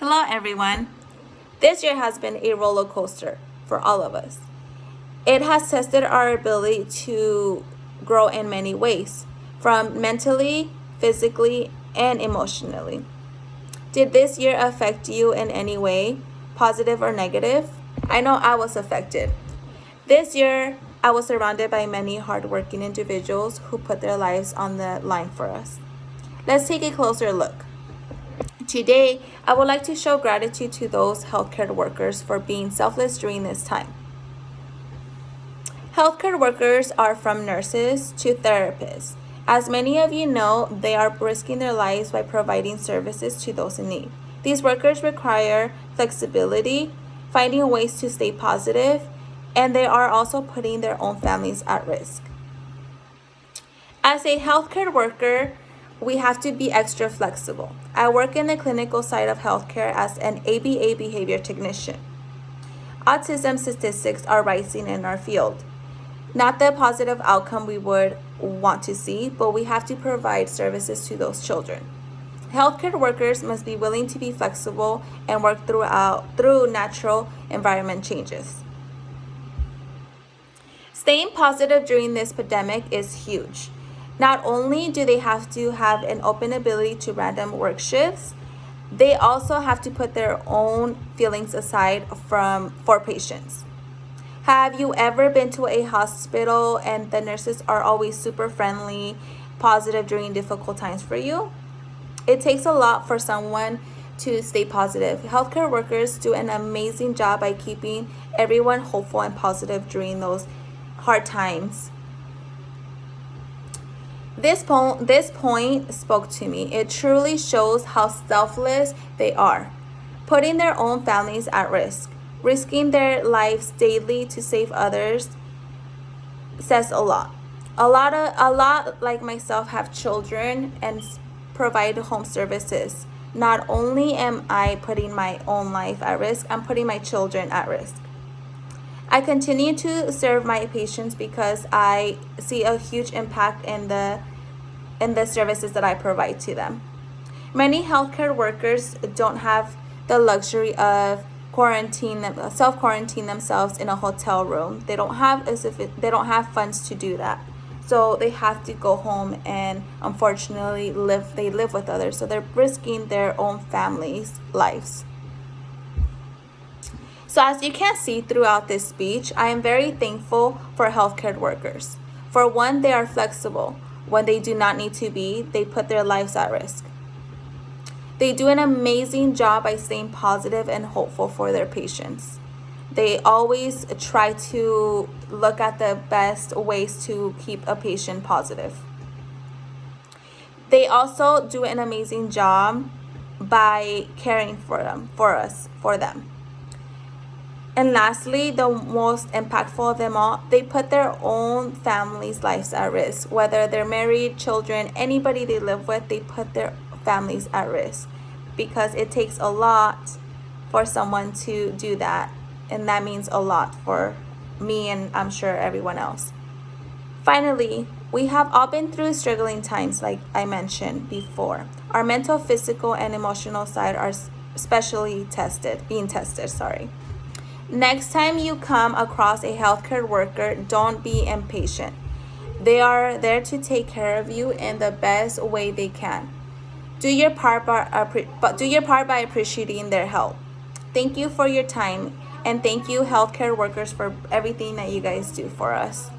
Hello everyone. This year has been a roller coaster for all of us. It has tested our ability to grow in many ways, from mentally, physically, and emotionally. Did this year affect you in any way, positive or negative? I know I was affected. This year, I was surrounded by many hardworking individuals who put their lives on the line for us. Let's take a closer look. Today, I would like to show gratitude to those healthcare workers for being selfless during this time. Healthcare workers are from nurses to therapists. As many of you know, they are risking their lives by providing services to those in need. These workers require flexibility, finding ways to stay positive, and they are also putting their own families at risk. As a healthcare worker, we have to be extra flexible. I work in the clinical side of healthcare as an ABA behavior technician. Autism statistics are rising in our field. Not the positive outcome we would want to see, but we have to provide services to those children. Healthcare workers must be willing to be flexible and work through natural environment changes. Staying positive during this pandemic is huge. Not only do they have to have an open ability to random work shifts, they also have to put their own feelings aside for patients. Have you ever been to a hospital and the nurses are always super friendly, positive during difficult times for you? It takes a lot for someone to stay positive. Healthcare workers do an amazing job by keeping everyone hopeful and positive during those hard times. This point spoke to me. It truly shows how selfless they are, putting their own families at risk, risking their lives daily to save others. Says a lot. A lot like myself have children and provide home services. Not only am I putting my own life at risk, I'm putting my children at risk. I continue to serve my patients because I see a huge impact in the services that I provide to them. Many healthcare workers don't have the luxury of self-quarantine themselves in a hotel room. They don't have funds to do that. So they have to go home and unfortunately they live with others. So they're risking their own families' lives. So as you can see throughout this speech, I am very thankful for healthcare workers. For one, they are flexible. When they do not need to be, they put their lives at risk. They do an amazing job by staying positive and hopeful for their patients. They always try to look at the best ways to keep a patient positive. They also do an amazing job by caring for them. And lastly, the most impactful of them all, they put their own families' lives at risk. Whether they're married, children, anybody they live with, they put their families at risk because it takes a lot for someone to do that. And that means a lot for me and I'm sure everyone else. Finally, we have all been through struggling times like I mentioned before. Our mental, physical, and emotional side are being tested. Next time you come across a healthcare worker, don't be impatient. They are there to take care of you in the best way they can. Do your part by appreciating their help. Thank you for your time, and thank you healthcare workers for everything that you guys do for us.